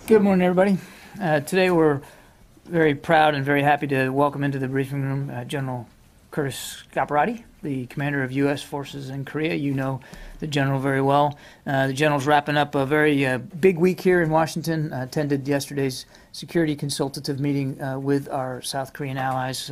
Good morning, everybody. Today we're very proud and very happy to welcome into the briefing room General Curtis Scaparrotti, the commander of U.S. forces in Korea. You know the general very well. The general's wrapping up a very big week here in Washington. Attended yesterday's security consultative meeting with our South Korean allies,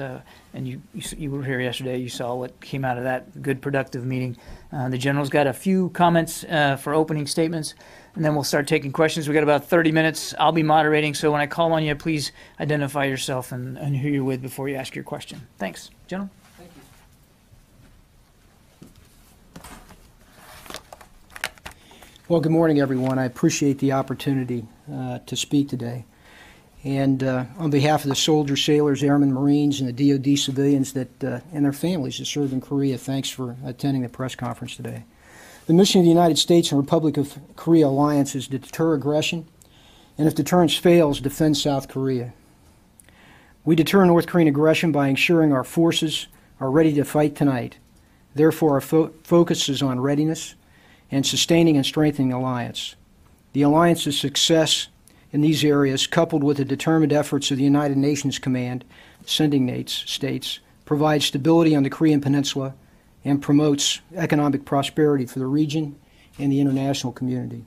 and you were here yesterday. You saw what came out of that good, productive meeting. The general's got a few comments for opening statements, and then we'll start taking questions. We've got about 30 minutes. I'll be moderating, so when I call on you, please identify yourself and who you're with before you ask your question. Thanks. General? Thank you. Well, good morning, everyone. I appreciate the opportunity to speak today. And on behalf of the soldiers, sailors, airmen, Marines, and the DoD civilians and their families that serve in Korea, thanks for attending the press conference today. The mission of the United States and Republic of Korea alliance is to deter aggression, and if deterrence fails, defend South Korea. We deter North Korean aggression by ensuring our forces are ready to fight tonight. Therefore, our focus is on readiness and sustaining and strengthening the alliance. The alliance's success in these areas, coupled with the determined efforts of the United Nations Command, sending states, provides stability on the Korean Peninsula and promotes economic prosperity for the region and the international community.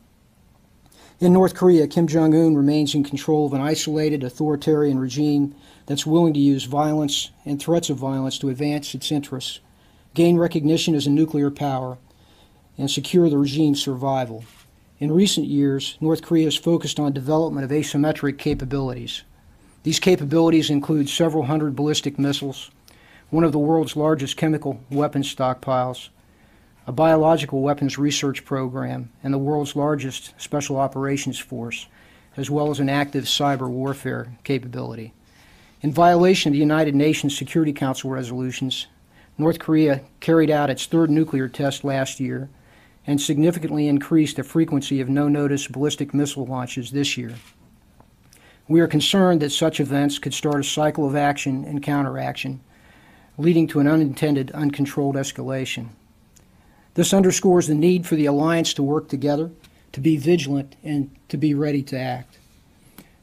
In North Korea, Kim Jong-un remains in control of an isolated, authoritarian regime that's willing to use violence and threats of violence to advance its interests, gain recognition as a nuclear power, and secure the regime's survival. In recent years, North Korea has focused on development of asymmetric capabilities. These capabilities include several hundred ballistic missiles, one of the world's largest chemical weapons stockpiles, a biological weapons research program, and the world's largest special operations force, as well as an active cyber warfare capability. In violation of the United Nations Security Council resolutions, North Korea carried out its third nuclear test last year and significantly increased the frequency of no-notice ballistic missile launches this year. We are concerned that such events could start a cycle of action and counteraction, leading to an unintended, uncontrolled escalation. This underscores the need for the alliance to work together, to be vigilant, and to be ready to act.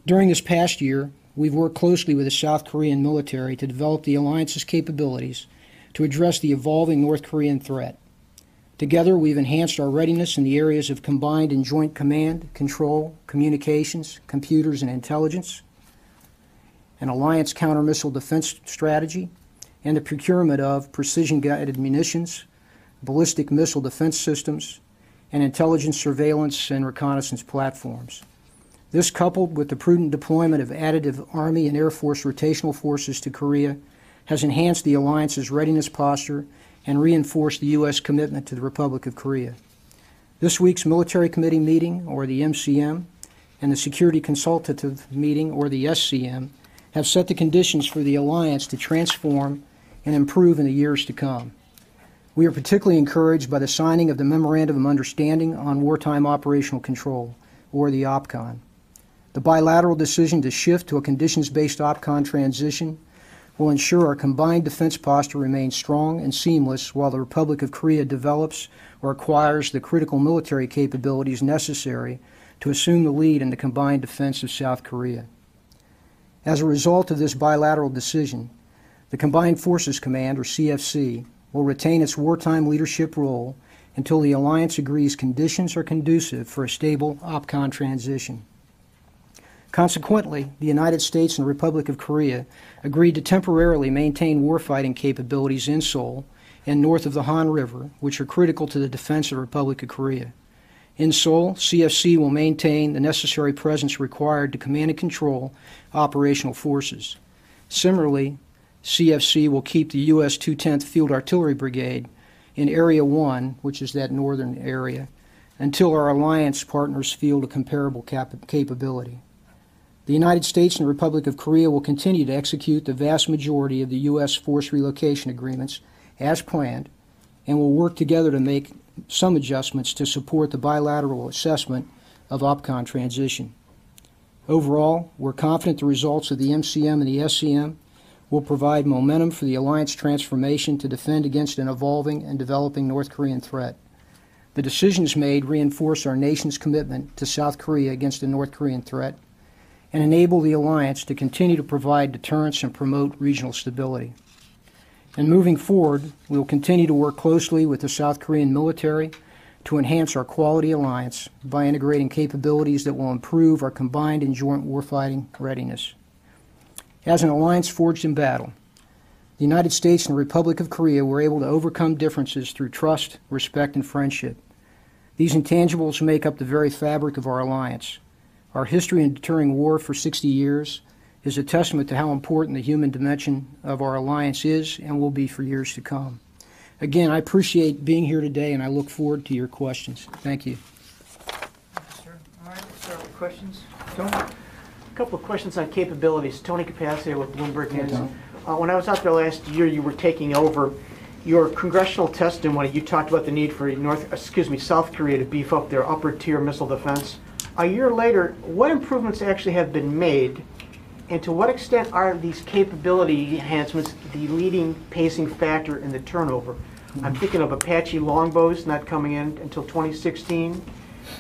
During this past year, we've worked closely with the South Korean military to develop the alliance's capabilities to address the evolving North Korean threat. Together, we've enhanced our readiness in the areas of combined and joint command, control, communications, computers, and intelligence, an alliance counter-missile defense strategy, and the procurement of precision-guided munitions, ballistic missile defense systems, and intelligence surveillance and reconnaissance platforms. This, coupled with the prudent deployment of additive Army and Air Force rotational forces to Korea, has enhanced the alliance's readiness posture and reinforced the U.S. commitment to the Republic of Korea. This week's Military Committee meeting, or the MCM, and the Security Consultative Meeting, or the SCM, have set the conditions for the alliance to transform and improve in the years to come. We are particularly encouraged by the signing of the Memorandum of Understanding on Wartime Operational Control, or the OPCON. The bilateral decision to shift to a conditions-based OPCON transition will ensure our combined defense posture remains strong and seamless while the Republic of Korea develops or acquires the critical military capabilities necessary to assume the lead in the combined defense of South Korea. As a result of this bilateral decision, the Combined Forces Command, or CFC, will retain its wartime leadership role until the alliance agrees conditions are conducive for a stable OPCON transition. Consequently, the United States and the Republic of Korea agreed to temporarily maintain warfighting capabilities in Seoul and north of the Han River, which are critical to the defense of the Republic of Korea. In Seoul, CFC will maintain the necessary presence required to command and control operational forces. Similarly, CFC will keep the U.S. 210th Field Artillery Brigade in Area 1, which is that northern area, until our alliance partners field a comparable capability. The United States and the Republic of Korea will continue to execute the vast majority of the U.S. force relocation agreements as planned and will work together to make some adjustments to support the bilateral assessment of OPCON transition. Overall, we're confident the results of the MCM and the SCM will provide momentum for the alliance transformation to defend against an evolving and developing North Korean threat. The decisions made reinforce our nation's commitment to South Korea against the North Korean threat, and enable the alliance to continue to provide deterrence and promote regional stability. And moving forward, we will continue to work closely with the South Korean military to enhance our quality alliance by integrating capabilities that will improve our combined and joint warfighting readiness. As an alliance forged in battle, the United States and the Republic of Korea were able to overcome differences through trust, respect, and friendship. These intangibles make up the very fabric of our alliance. Our history in deterring war for 60 years is a testament to how important the human dimension of our alliance is and will be for years to come. Again, I appreciate being here today, and I look forward to your questions. Thank you. Yes, sir. All right, let's start with questions. Tony? A couple of questions on capabilities. Tony Capaccio with Bloomberg News. When I was out there last year, you were taking over your congressional testimony. You talked about the need for South Korea to beef up their upper tier missile defense. A year later, what improvements actually have been made, and to what extent are these capability enhancements the leading pacing factor in the turnover? I'm thinking of Apache longbows not coming in until 2016.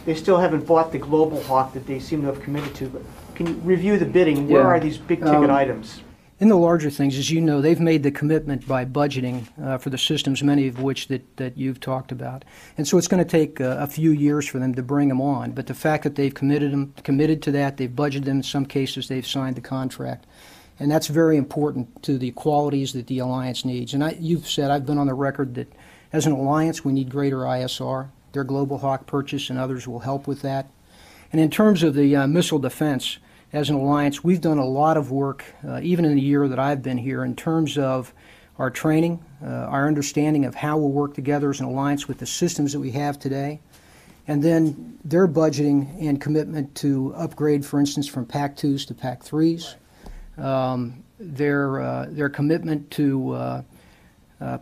They still haven't bought the Global Hawk that they seem to have committed to. But can you review the bidding? Where are these big ticket items? In the larger things, as you know, they've made the commitment by budgeting for the systems, many of which that you've talked about. And so it's going to take a few years for them to bring them on. But the fact that they've committed to that, they've budgeted them, in some cases they've signed the contract. And that's very important to the qualities that the alliance needs. And you've said, I've been on the record that as an alliance we need greater ISR. Their Global Hawk purchase and others will help with that. And in terms of the missile defense, as an alliance, we've done a lot of work, even in the year that I've been here, in terms of our training, our understanding of how we'll work together as an alliance with the systems that we have today, and then their budgeting and commitment to upgrade, for instance, from PAC-2s to PAC-3s, their commitment to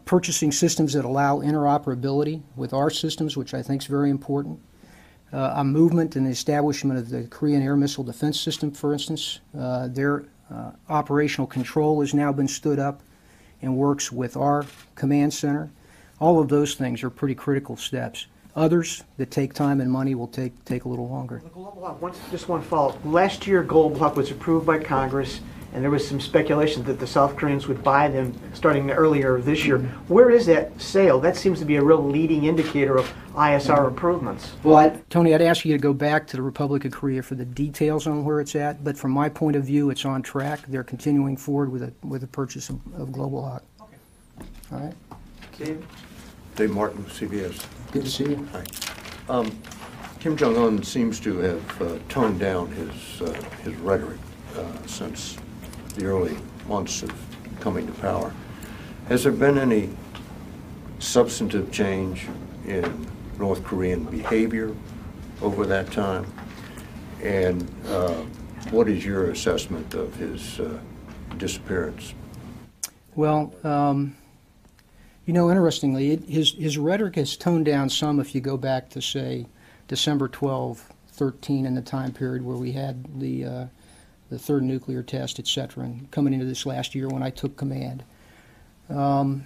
purchasing systems that allow interoperability with our systems, which I think is very important. A movement in the establishment of the Korean Air Missile Defense System, for instance. Their operational control has now been stood up and works with our command center. All of those things are pretty critical steps. Others that take time and money will take a little longer. The Global Hawk, just one follow-up. Last year, Global Hawk was approved by Congress, and there was some speculation that the South Koreans would buy them starting earlier this year. Where is that sale? That seems to be a real leading indicator of ISR improvements. Well, Tony, I'd ask you to go back to the Republic of Korea for the details on where it's at, but from my point of view, it's on track. They're continuing forward with the purchase of Global Hawk. Okay. All right. Dave? Dave Martin, CBS. Good to see you. Hi. Kim Jong-un seems to have toned down his rhetoric since the early months of coming to power. Has there been any substantive change in North Korean behavior over that time? And what is your assessment of his disappearance? Well, you know, interestingly, his rhetoric has toned down some if you go back to, say, December 12, 13, in the time period where we had the third nuclear test, et cetera, and coming into this last year when I took command. And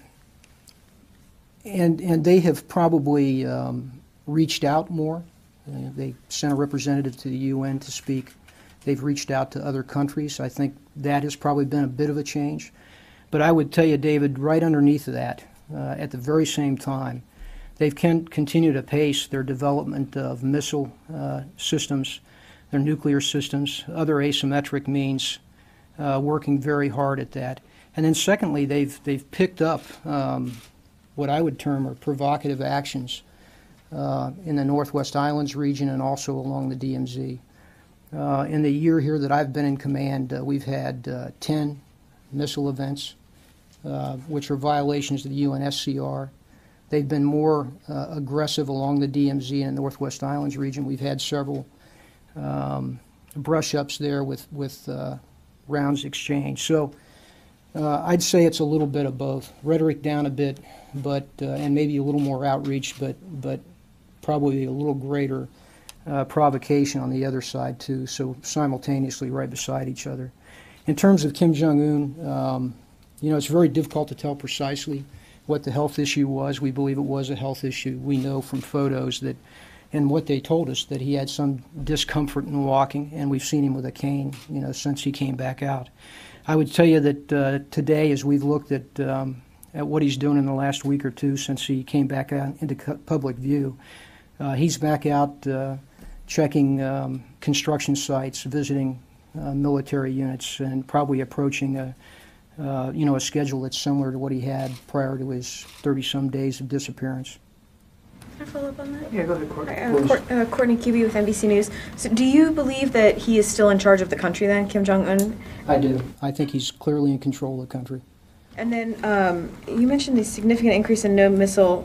they have probably reached out more. They sent a representative to the UN to speak. They've reached out to other countries. I think that has probably been a bit of a change. But I would tell you, David, right underneath of that, at the very same time, they've continued to pace their development of missile systems, their nuclear systems, other asymmetric means, working very hard at that. And then secondly, they've picked up what I would term are provocative actions in the Northwest Islands region and also along the DMZ. In the year here that I've been in command, we've had 10 missile events, which are violations of the UNSCR. They've been more aggressive along the DMZ and the Northwest Islands region. We've had several brush-ups there with rounds exchanged. So I'd say it's a little bit of both. Rhetoric down a bit, but and maybe a little more outreach, but probably a little greater provocation on the other side too. So simultaneously, right beside each other. In terms of Kim Jong-un, you know, it's very difficult to tell precisely what the health issue was. We believe it was a health issue. We know from photos that And what they told us, that he had some discomfort in walking, and we've seen him with a cane, since he came back out. I would tell you that today, as we've looked at what he's doing in the last week or two since he came back out into public view, he's back out checking construction sites, visiting military units, and probably approaching a schedule that's similar to what he had prior to his 30-some days of disappearance. Can I follow up on that? Yeah, go ahead, Courtney. Courtney Cubey with NBC News. So do you believe that he is still in charge of the country then, Kim Jong-un? I do. I think he's clearly in control of the country. And then you mentioned the significant increase in no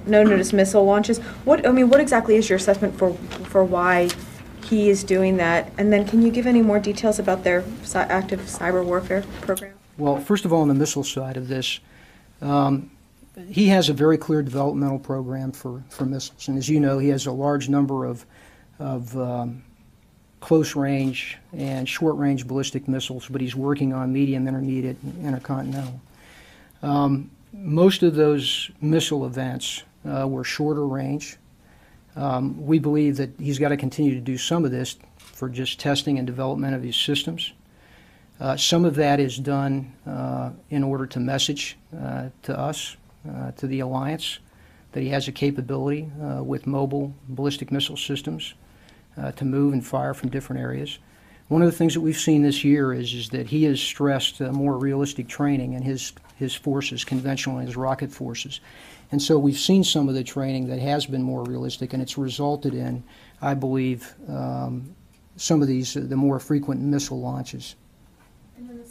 notice missile launches. What exactly is your assessment for why he is doing that? And then can you give any more details about their active cyber warfare program? Well, first of all, on the missile side of this, he has a very clear developmental program for missiles. And as you know, he has a large number of close-range and short-range ballistic missiles, but he's working on medium, intermediate, and intercontinental. Most of those missile events were shorter range. We believe that he's got to continue to do some of this for just testing and development of his systems. Some of that is done in order to message to us, to the alliance, that he has a capability with mobile ballistic missile systems to move and fire from different areas. One of the things that we've seen this year is that he has stressed more realistic training in his forces, conventional and his rocket forces. And so we've seen some of the training that has been more realistic, and it's resulted in, I believe, some of these, the more frequent missile launches. And then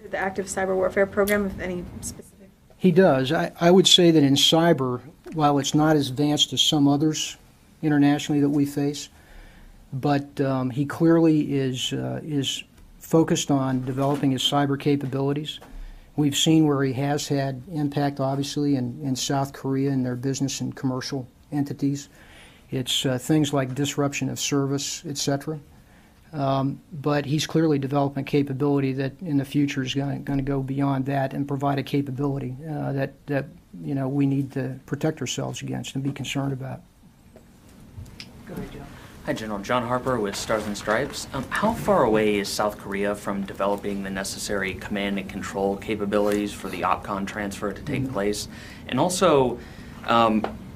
the active cyber warfare program, if any specific? He does. I would say that in cyber, while it's not as advanced as some others internationally that we face, but he clearly is focused on developing his cyber capabilities. We've seen where he has had impact, obviously, in South Korea and their business and commercial entities. It's things like disruption of service, etc. But he's clearly developing a capability that in the future is going to go beyond that and provide a capability that we need to protect ourselves against and be concerned about. Go ahead, Joe. Hi, General. John Harper with Stars and Stripes. How far away is South Korea from developing the necessary command and control capabilities for the OPCON transfer to take place? And also,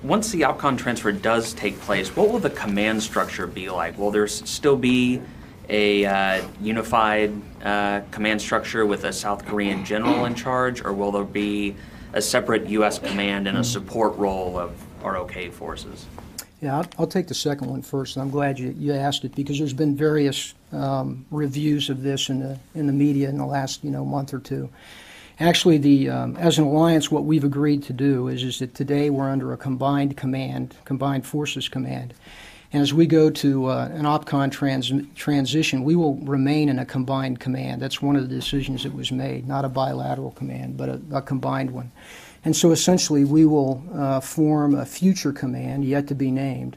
once the OPCON transfer does take place, what will the command structure be like? Will there still be a unified command structure with a South Korean general in charge, or will there be a separate U.S. command and a support role of ROK forces? Yeah, I'll take the second one first. I'm glad you asked it, because there's been various reviews of this in the media in the last month or two. Actually, as an alliance, what we've agreed to do is that today we're under a combined command, combined forces command. And as we go to an OPCON transition, we will remain in a combined command. That's one of the decisions that was made, not a bilateral command, but a combined one. And so essentially we will form a future command, yet to be named,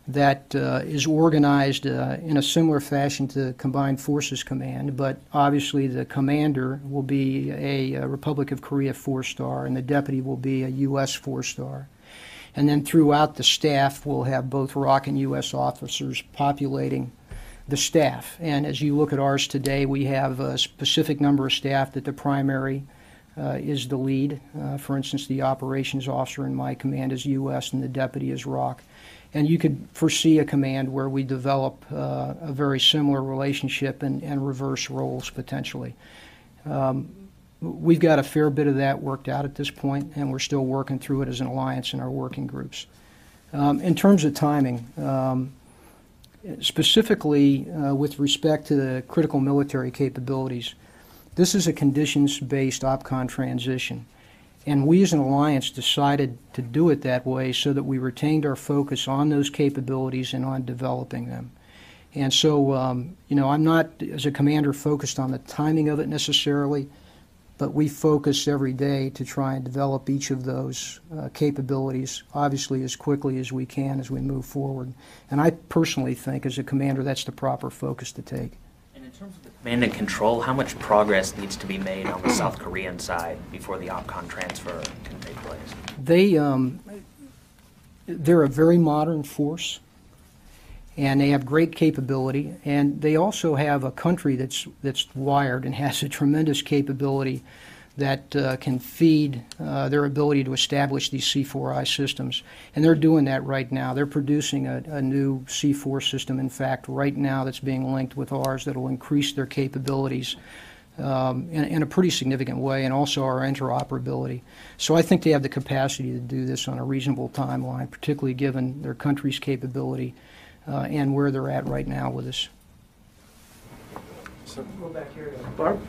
that is organized in a similar fashion to Combined Forces Command, but obviously the commander will be a Republic of Korea 4-star and the deputy will be a U.S. 4-star. And then throughout the staff we'll have both ROK and U.S. officers populating the staff. And as you look at ours today, we have a specific number of staff that the primary is the lead. For instance, the operations officer in my command is U.S. and the deputy is ROK. And you could foresee a command where we develop a very similar relationship and reverse roles potentially. We've got a fair bit of that worked out at this point, and we're still working through it as an alliance in our working groups. In terms of timing, specifically with respect to the critical military capabilities, this is a conditions-based OPCON transition, and we as an alliance decided to do it that way so that we retained our focus on those capabilities and on developing them. And so, I'm not, as a commander, focused on the timing of it necessarily, but we focus every day to try and develop each of those capabilities, obviously as quickly as we can as we move forward. And I personally think, as a commander, that's the proper focus to take. And in terms of the command and control, how much progress needs to be made on the South Korean side before the OPCON transfer can take place? They're a very modern force. And they have great capability, and they also have a country that's wired and has a tremendous capability that can feed their ability to establish these C4I systems. And they're doing that right now. They're producing a new C4 system, in fact, right now that's being linked with ours that will increase their capabilities in a pretty significant way, and also our interoperability. So I think they have the capacity to do this on a reasonable timeline, particularly given their country's capability and where they're at right now with us. So we'll go back here to Barb.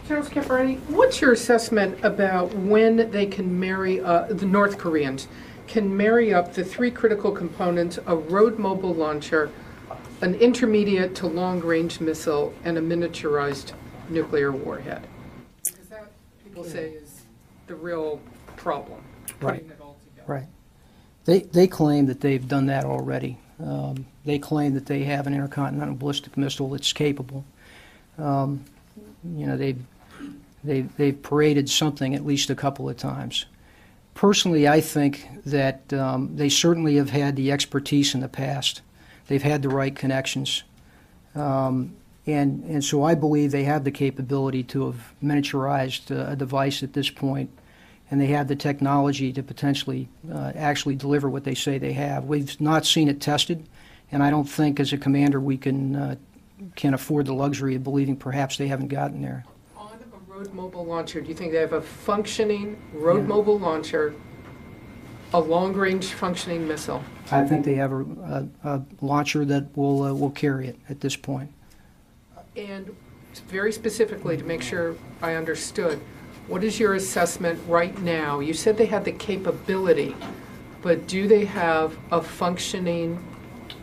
General Scaparrotti, what's your assessment about when they can marry, the North Koreans can marry up the three critical components, a road mobile launcher, an intermediate to long-range missile, and a miniaturized nuclear warhead? Because that, people say, is the real problem, putting it all together. Right. They claim that they've done that already. They claim that they have an intercontinental ballistic missile that's capable. You know, they've paraded something at least a couple of times. Personally, I think that they certainly have had the expertise in the past. They've had the right connections. And so I believe they have the capability to have miniaturized a device at this point, and they have the technology to potentially actually deliver what they say they have. We've not seen it tested, and I don't think as a commander we can afford the luxury of believing perhaps they haven't gotten there. On a road mobile launcher, do you think they have a functioning road mobile launcher, a long-range functioning missile? I think they have a launcher that will carry it at this point. And very specifically, to make sure I understood, what is your assessment right now? You said they had the capability, but do they have a functioning,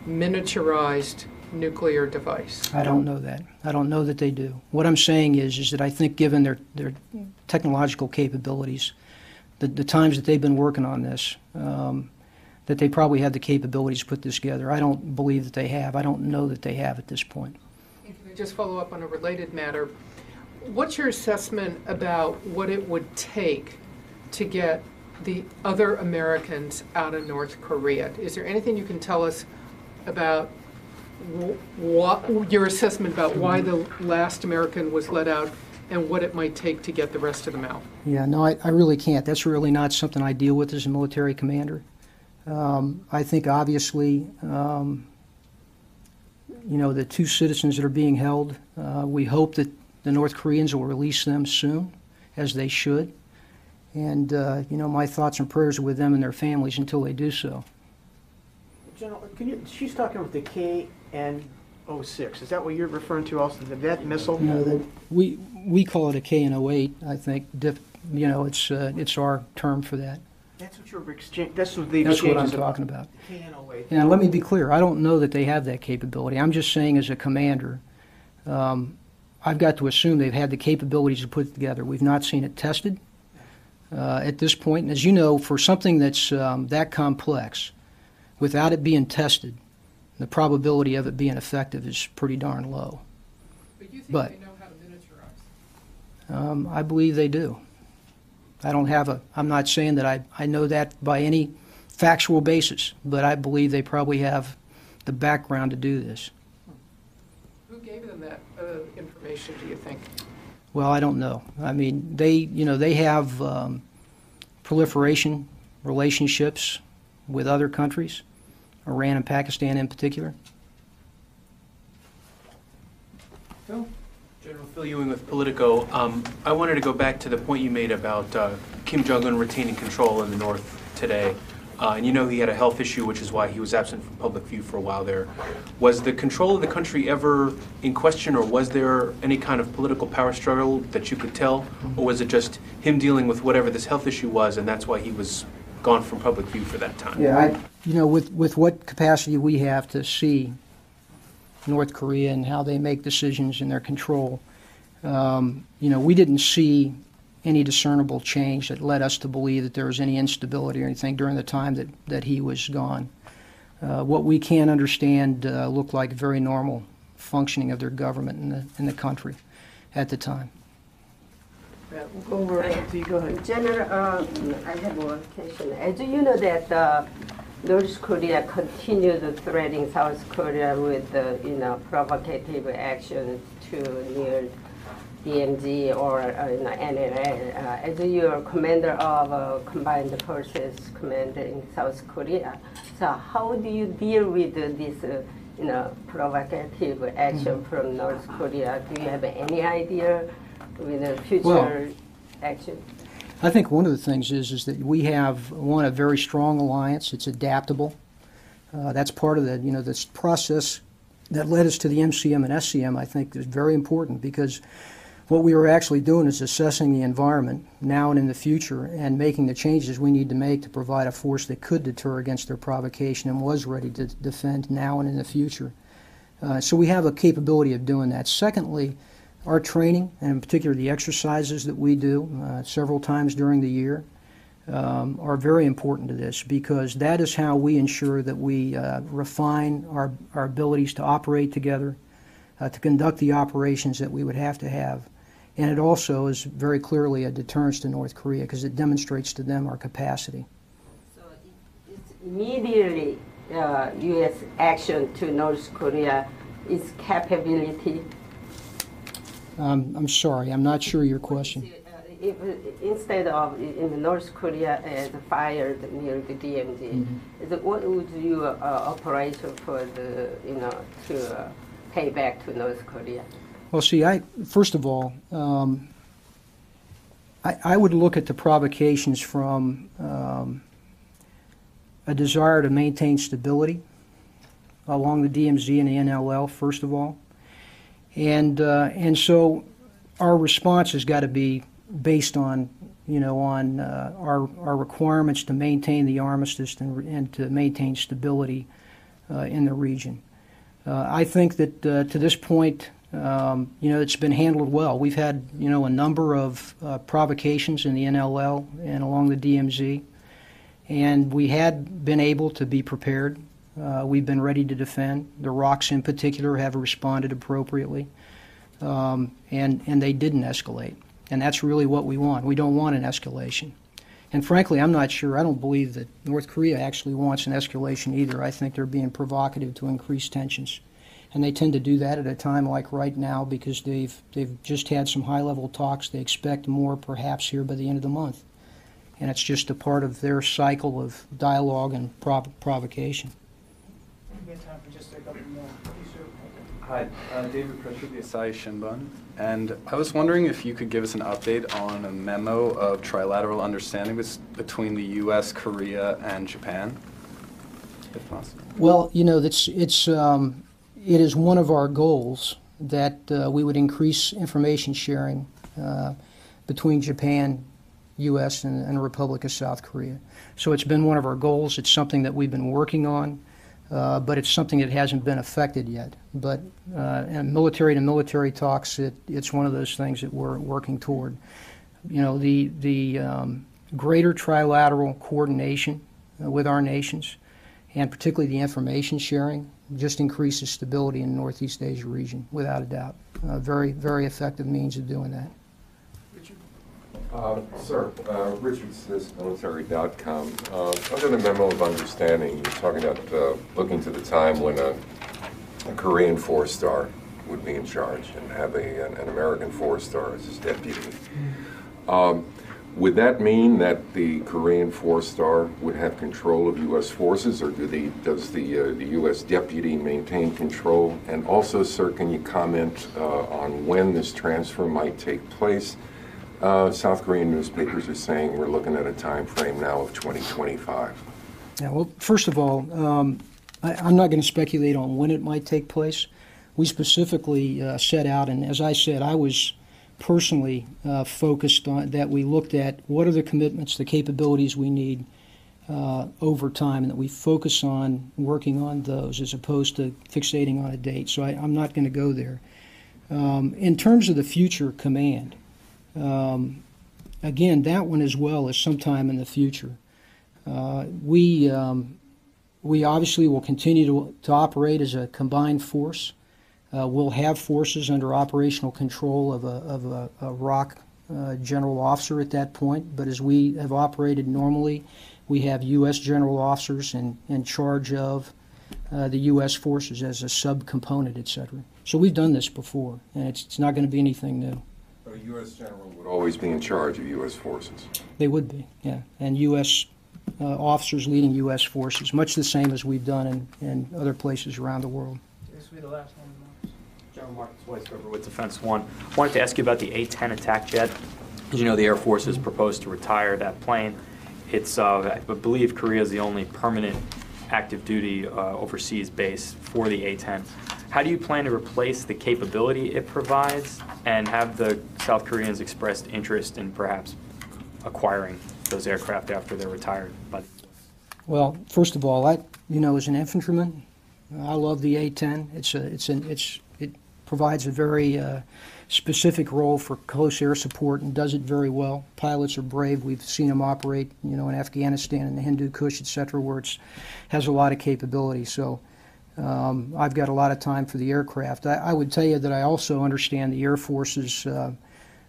miniaturized nuclear device? I don't know that. I don't know that they do. What I'm saying is that I think given their technological capabilities, the times that they've been working on this, that they probably have the capabilities to put this together. I don't believe that they have. I don't know that they have at this point. And can I just follow up on a related matter? What's your assessment about what it would take to get the other Americans out of North Korea? Is there anything you can tell us about what your assessment about why the last American was let out and what it might take to get the rest of them out? Yeah, no, I really can't. That's really not something I deal with as a military commander. I think obviously, you know, the two citizens that are being held, we hope that the North Koreans will release them soon, as they should. And, you know, my thoughts and prayers are with them and their families until they do so. General, she's talking about the KN-06. Is that what you're referring to also, that missile? No, we call it a KN-08, I think. You know, it's our term for that. That's what you're that's what the That's what I'm exchanges talking about. KN-08. And let me be clear, I don't know that they have that capability. I'm just saying as a commander, I've got to assume they've had the capabilities to put it together. We've not seen it tested at this point. And as you know, for something that's that complex, without it being tested, the probability of it being effective is pretty darn low. But you think But, they know how to miniaturize? I believe they do. I'm not saying that I know that by any factual basis, but I believe they probably have the background to do this. Who gave them that information, do you think? Well, I don't know. I mean, they have proliferation relationships with other countries, Iran and Pakistan in particular. Phil? General Phil Ewing with Politico. I wanted to go back to the point you made about Kim Jong-un retaining control in the North today. And you know he had a health issue, which is why he was absent from public view for a while there. Was the control of the country ever in question, or was there any kind of political power struggle that you could tell? Or was it just him dealing with whatever this health issue was, and that's why he was gone from public view for that time? Yeah, you know, with what capacity we have to see North Korea and how they make decisions in their control, you know, we didn't see any discernible change that led us to believe that there was any instability or anything during the time that he was gone. What we can understand looked like very normal functioning of their government in the country at the time. We'll go over to you. Go ahead. General, I have one question. As you know that North Korea continued threatening South Korea with provocative actions to near DMZ or NLL. As your commander of Combined Forces Command in South Korea, so how do you deal with this provocative action from North Korea? Do you have any idea with the future action? I think one of the things is that we have, one, a very strong alliance. It's adaptable. That's part of the, this process that led us to the MCM and SCM, I think, is very important, because what we were actually doing is assessing the environment now and in the future and making the changes we need to make to provide a force that could deter against their provocation and was ready to defend now and in the future. So we have a capability of doing that. Secondly, our training, and in particular the exercises that we do several times during the year, are very important to this, because that is how we ensure that we refine our abilities to operate together, to conduct the operations that we would have to have. And it also is very clearly a deterrence to North Korea, because it demonstrates to them our capacity. So it's immediately U.S. action to North Korea is capability. I'm sorry, I'm not sure your question. If, instead of in North Korea as fired near the DMZ, what would you operation for the to pay back to North Korea? Well, see, first of all, I would look at the provocations from a desire to maintain stability along the DMZ and the NLL, first of all. And so our response has got to be based on, our requirements to maintain the armistice and to maintain stability in the region. I think that to this point, it's been handled well. We've had, a number of provocations in the NLL and along the DMZ, and we had been able to be prepared. We've been ready to defend. The ROCs in particular have responded appropriately, and they didn't escalate. And that's really what we want. We don't want an escalation. And frankly, I'm not sure, I don't believe that North Korea actually wants an escalation either. I think they're being provocative to increase tensions. And they tend to do that at a time like right now, because they've just had some high-level talks. They expect more perhaps here by the end of the month. And it's just a part of their cycle of dialogue and provocation. We have time for just a couple more. Hi, David Pressure, the Asahi Shinbun. And I was wondering if you could give us an update on a memo of trilateral understanding between the U.S., Korea, and Japan, if possible. Well, it is one of our goals that we would increase information sharing between Japan, U.S., and the Republic of South Korea. So it's been one of our goals. It's something that we've been working on, but it's something that hasn't been affected yet. But in military-to-military talks, it's one of those things that we're working toward. The greater trilateral coordination with our nations, and particularly the information sharing, just increases stability in the Northeast Asia region, without a doubt. Very, very effective means of doing that. Sir, Richard Smith, military.com. Under the memo of understanding, you're talking about looking to the time when a Korean four-star would be in charge and have an American four-star as his deputy. Would that mean that the Korean four-star would have control of U.S. forces, or does the U.S. deputy maintain control? And also, sir, can you comment on when this transfer might take place? South Korean newspapers are saying we're looking at a time frame now of 2025. Yeah, well, first of all, I'm not going to speculate on when it might take place. We specifically set out, and as I said, I was personally focused on that. We looked at what are the commitments, the capabilities we need over time, and that we focus on working on those as opposed to fixating on a date. So I'm not going to go there. In terms of the future command, again, that one as well is sometime in the future. We obviously will continue to operate as a combined force. We'll have forces under operational control of a ROC general officer at that point, but as we have operated normally, we have U.S. general officers in charge of the U.S. forces as a subcomponent, et cetera. So we've done this before, and it's not going to be anything new. A U.S. general would always be in charge of U.S. forces. They would be, yeah, and U.S. Officers leading U.S. forces, much the same as we've done in other places around the world. This will be the last one. General Marcus Weisberger with Defense One. Wanted to ask you about the A-10 attack jet. As you know, the Air Force has proposed to retire that plane. It's, I believe, Korea is the only permanent active duty overseas base for the A-10. How do you plan to replace the capability it provides, and have the South Koreans expressed interest in perhaps acquiring those aircraft after they're retired by the U.S.? Well, first of all, as an infantryman, I love the A-10. It provides a very specific role for close air support and does it very well. Pilots are brave. We've seen them operate, in Afghanistan and the Hindu Kush, et cetera, where it has a lot of capability. So I've got a lot of time for the aircraft. I would tell you that I also understand the Air Force's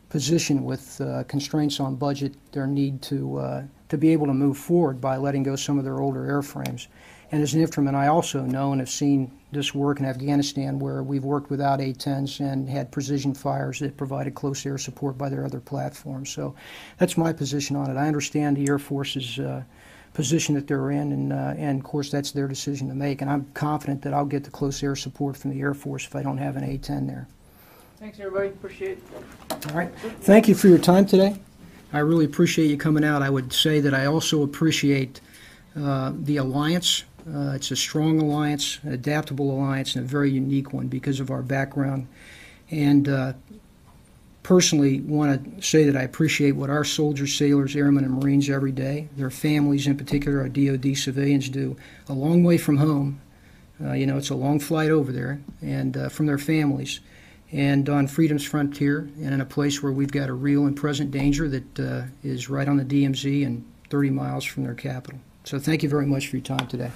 position with constraints on budget, their need to be able to move forward by letting go some of their older airframes. And as an infantryman, I also know and have seen this work in Afghanistan, where we've worked without A-10s and had precision fires that provided close air support by their other platforms. So that's my position on it. I understand the Air Force's position that they're in, and of course that's their decision to make. And I'm confident that I'll get the close air support from the Air Force if I don't have an A-10 there. Thanks, everybody. Appreciate it. All right. Thank you for your time today. I really appreciate you coming out. I would say that I also appreciate the alliance. It's a strong alliance, an adaptable alliance, and a very unique one because of our background. And personally want to say that I appreciate what our soldiers, sailors, airmen, and Marines every day, their families in particular, our DoD civilians do a long way from home. It's a long flight over there, and from their families. And on freedom's frontier, and in a place where we've got a real and present danger that is right on the DMZ and 30 miles from their capital. So thank you very much for your time today.